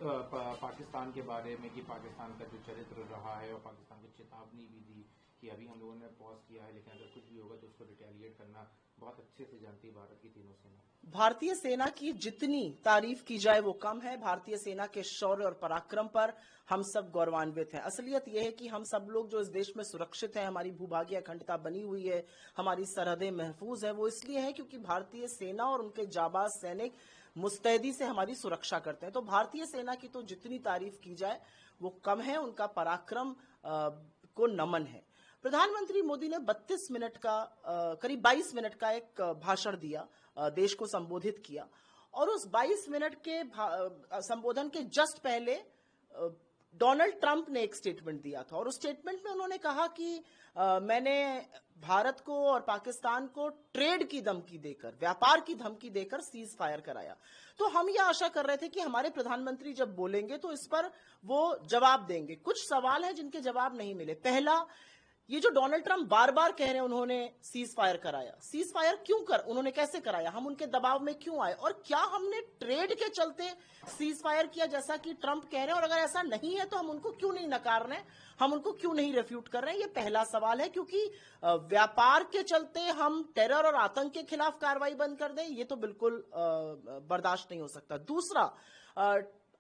पाकिस्तान के बारे में कि पाकिस्तान का जो चरित्र रहा है और पाकिस्तान को चेतावनी भी दी कि अभी हम लोगों ने पॉज किया है, लेकिन अगर कुछ भी होगा तो उसको रिटेलिएट करना बहुत अच्छे से जानती है भारत की तीनों सेना। भारतीय सेना की जितनी तारीफ की जाए वो कम है। भारतीय सेना के शौर्य और पराक्रम पर हम सब गौरवान्वित हैं। असलियत यह है कि हम सब लोग जो इस देश में सुरक्षित हैं, हमारी भूभागीय अखंडता बनी हुई है, हमारी सरहदें महफूज है, वो इसलिए है क्योंकि भारतीय सेना और उनके जाबाज सैनिक मुस्तैदी से हमारी सुरक्षा करते हैं। तो भारतीय सेना की तो जितनी तारीफ की जाए वो कम है। उनका पराक्रम को नमन है। प्रधानमंत्री मोदी ने 32 मिनट का करीब 22 मिनट का एक भाषण दिया, देश को संबोधित किया, और उस 22 मिनट के संबोधन के जस्ट पहले डोनाल्ड ट्रंप ने एक स्टेटमेंट दिया था, और उस स्टेटमेंट में उन्होंने कहा कि मैंने भारत को और पाकिस्तान को ट्रेड की धमकी देकर, व्यापार की धमकी देकर सीज फायर कराया। तो हम यह आशा कर रहे थे कि हमारे प्रधानमंत्री जब बोलेंगे तो इस पर वो जवाब देंगे। कुछ सवाल हैं जिनके जवाब नहीं मिले। पहला, ये जो डोनाल्ड ट्रंप बार बार कह रहे हैं उन्होंने सीज फायर कराया, सीज फायर क्यों उन्होंने कैसे कराया, हम उनके दबाव में क्यों आए, और क्या हमने ट्रेड के चलते सीज फायर किया जैसा कि ट्रंप कह रहे हैं, और अगर ऐसा नहीं है तो हम उनको क्यों नहीं नकार रहे हैं, हम उनको क्यों नहीं रिफ्यूट कर रहे हैं। ये पहला सवाल है, क्योंकि व्यापार के चलते हम टेरर और आतंक के खिलाफ कार्रवाई बंद कर दें, ये तो बिल्कुल बर्दाश्त नहीं हो सकता। दूसरा,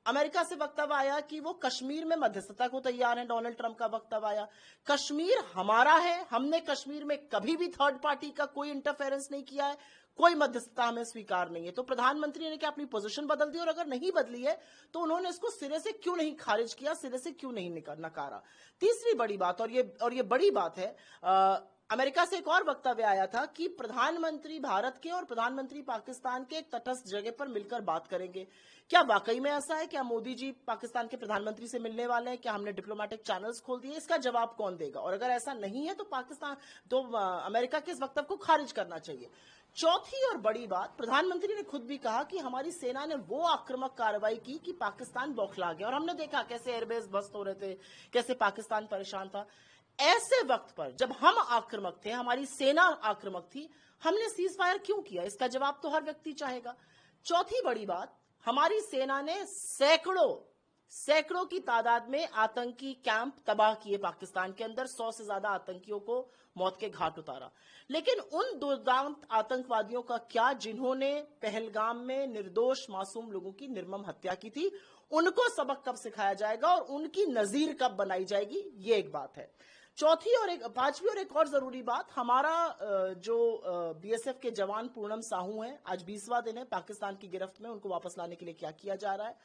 अमेरिका से वक्तव्य आया कि वो कश्मीर में मध्यस्थता को तैयार है। डोनाल्ड ट्रंप का वक्तव्य आया, कश्मीर हमारा है, हमने कश्मीर में कभी भी थर्ड पार्टी का कोई इंटरफेरेंस नहीं किया है, कोई मध्यस्थता हमें स्वीकार नहीं है। तो प्रधानमंत्री ने क्या अपनी पोजीशन बदल दी, और अगर नहीं बदली है तो उन्होंने इसको सिरे से क्यों नहीं खारिज किया, सिरे से क्यों नहीं नकारा। तीसरी बड़ी बात, और ये बड़ी बात है, अमेरिका से एक और वक्तव्य आया था कि प्रधानमंत्री भारत के और प्रधानमंत्री पाकिस्तान के एक तटस्थ जगह पर मिलकर बात करेंगे। क्या वाकई में ऐसा है? क्या मोदी जी पाकिस्तान के प्रधानमंत्री से मिलने वाले हैं? क्या हमने डिप्लोमेटिक चैनल्स खोल दिए? इसका जवाब कौन देगा? और अगर ऐसा नहीं है तो अमेरिका के इस वक्तव्य को खारिज करना चाहिए। चौथी और बड़ी बात, प्रधानमंत्री ने खुद भी कहा कि हमारी सेना ने वो आक्रामक कार्रवाई की कि पाकिस्तान बौखला गया, और हमने देखा कैसे एयरबेस ध्वस्त हो रहे थे, कैसे पाकिस्तान परेशान था। ऐसे वक्त पर जब हम आक्रामक थे, हमारी सेना आक्रामक थी, हमने सीज फायर क्यों किया? इसका जवाब तो हर व्यक्ति चाहेगा। चौथी बड़ी बात, हमारी सेना ने सैकड़ों की तादाद में आतंकी कैंप तबाह किए पाकिस्तान के अंदर, 100 से ज्यादा आतंकियों को मौत के घाट उतारा। लेकिन उन दुर्दांत आतंकवादियों का क्या जिन्होंने पहलगाम में निर्दोष मासूम लोगों की निर्मम हत्या की थी? उनको सबक कब सिखाया जाएगा और उनकी नजीर कब बनाई जाएगी? ये एक बात है। पांचवी और एक और जरूरी बात, हमारा जो बीएसएफ के जवान पूनम साहू हैं, आज 20वां दिन है पाकिस्तान की गिरफ्त में, उनको वापस लाने के लिए क्या किया जा रहा है।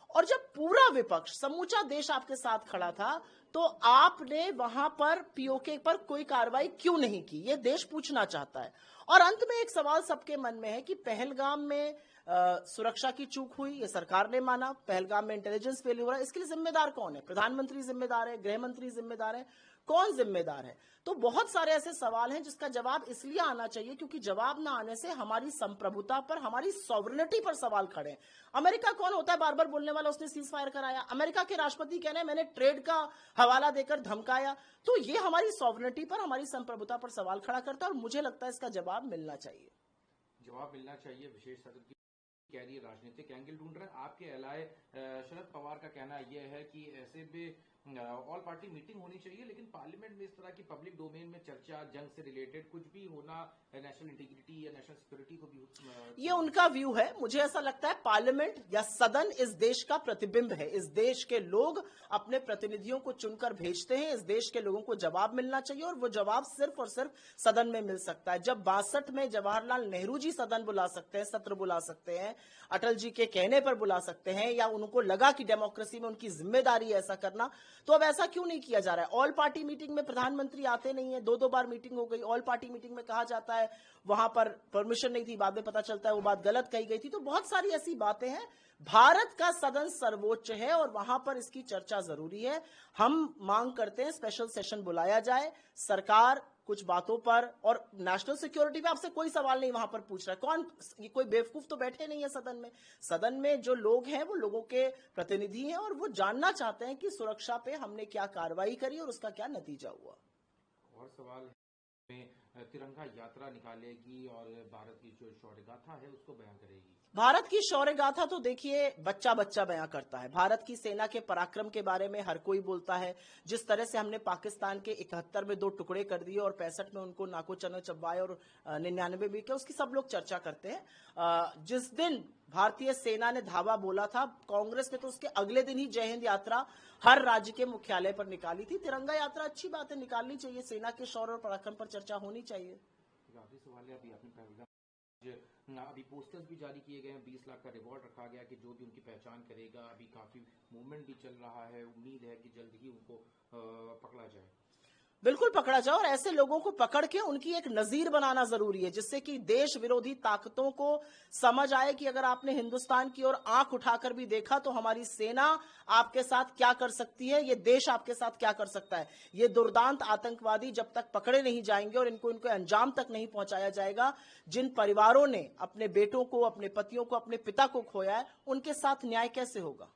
और जब पूरा विपक्ष, समूचा देश आपके साथ खड़ा था, तो आपने वहां पर पीओके पर कोई कार्रवाई क्यों नहीं की? ये देश पूछना चाहता है। और अंत में एक सवाल सबके मन में है कि पहलगाम में सुरक्षा की चूक हुई, ये सरकार ने माना, पहलगाम में इंटेलिजेंस फेल हो रहा है, इसके लिए जिम्मेदार कौन है? प्रधानमंत्री जिम्मेदार है, गृह मंत्री जिम्मेदार है, कौन जिम्मेदार है? तो बहुत सारे ऐसे सवाल हैं जिसका जवाब इसलिए आना चाहिए क्योंकि जवाब ना आने से हमारी संप्रभुता पर, हमारी सॉवरेनिटी पर सवाल खड़े हैं। अमेरिका कौन होता है बार बार बोलने वाला, उसने सीज फायर कराया? अमेरिका के राष्ट्रपति कह रहे हैं मैंने ट्रेड का हवाला देकर धमकाया। तो ये हमारी सॉवरेनिटी पर, हमारी संप्रभुता पर सवाल खड़ा करता है, और मुझे लगता है इसका जवाब मिलना चाहिए। विशेष सत्र की कह रही है राजनीतिक एंगल ढूंढ रहे हैं। आपके अलाए शरद पवार का कहना यह है कि ऐसे भी ऑल पार्टी मीटिंग होनी चाहिए, लेकिन पार्लियामेंट में इस तरह की पब्लिक डोमेन में चर्चा, जंग से रिलेटेड कुछ भी होना नेशनल इंटीग्रिटी या नेशनल सिक्योरिटी को भी, ये उनका व्यू है। मुझे ऐसा लगता है पार्लियामेंट या सदन इस देश का प्रतिबिंब है। इस देश के लोग अपने प्रतिनिधियों को चुनकर भेजते हैं, इस देश के लोगों को जवाब मिलना चाहिए, और वो जवाब सिर्फ और सिर्फ सदन में मिल सकता है। जब 62 में जवाहरलाल नेहरू जी सदन बुला सकते हैं, सत्र बुला सकते हैं, अटल जी के कहने पर बुला सकते हैं, या उनको लगा कि डेमोक्रेसी में उनकी जिम्मेदारी है ऐसा करना, तो अब ऐसा क्यों नहीं किया जा रहा है? ऑल पार्टी मीटिंग में प्रधानमंत्री आते नहीं है, 2-2 बार मीटिंग हो गई। ऑल पार्टी मीटिंग में कहा जाता है वहां पर परमिशन नहीं थी, बाद में पता चलता है वो बात गलत कही गई थी। तो बहुत सारी ऐसी बातें हैं। भारत का सदन सर्वोच्च है और वहां पर इसकी चर्चा जरूरी है। हम मांग करते हैं स्पेशल सेशन बुलाया जाए, सरकार कुछ बातों पर, और नेशनल सिक्योरिटी पे आपसे कोई सवाल नहीं वहां पर पूछ रहा है। कौन, ये कोई बेवकूफ तो बैठे नहीं है सदन में। सदन में जो लोग हैं वो लोगों के प्रतिनिधि हैं, और वो जानना चाहते हैं कि सुरक्षा पे हमने क्या कार्रवाई करी और उसका क्या नतीजा हुआ। और सवाल में तिरंगा यात्रा निकालेगी और भारत की जो शौर्य गाथा है उसको बयां करेगी। भारत की शौर्य गाथा तो देखिए बच्चा बच्चा बयां करता है। भारत की सेना के पराक्रम के बारे में हर कोई बोलता है। जिस तरह से हमने पाकिस्तान के 71 में 2 टुकड़े कर दिए और 65 में उनको नाको चनो चबवाए और 99 भी किया, उसकी सब लोग चर्चा करते हैं। जिस दिन भारतीय सेना ने धावा बोला था, कांग्रेस ने तो उसके अगले दिन ही जय हिंद यात्रा हर राज्य के मुख्यालय पर निकाली थी। तिरंगा यात्रा अच्छी बात है, निकालनी चाहिए। सेना के शौर्य और पराक्रम पर चर्चा होनी चाहिए। आखिरी सवाल है, अभी आपने पहला अभी पोस्टर्स भी जारी किए गए हैं, 20 लाख का रिवॉर्ड रखा गया कि जो भी उनकी पहचान करेगा। अभी काफी मूवमेंट भी चल रहा है, उम्मीद है कि जल्द ही उनको पकड़ा जाए। बिल्कुल पकड़ा जाए और ऐसे लोगों को पकड़ के उनकी एक नजीर बनाना जरूरी है, जिससे कि देश विरोधी ताकतों को समझ आए कि अगर आपने हिंदुस्तान की ओर आंख उठाकर भी देखा तो हमारी सेना आपके साथ क्या कर सकती है, ये देश आपके साथ क्या कर सकता है। ये दुर्दांत आतंकवादी जब तक पकड़े नहीं जाएंगे और इनको अंजाम तक नहीं पहुंचाया जाएगा, जिन परिवारों ने अपने बेटों को, अपने पतियों को, अपने पिता को खोया है, उनके साथ न्याय कैसे होगा।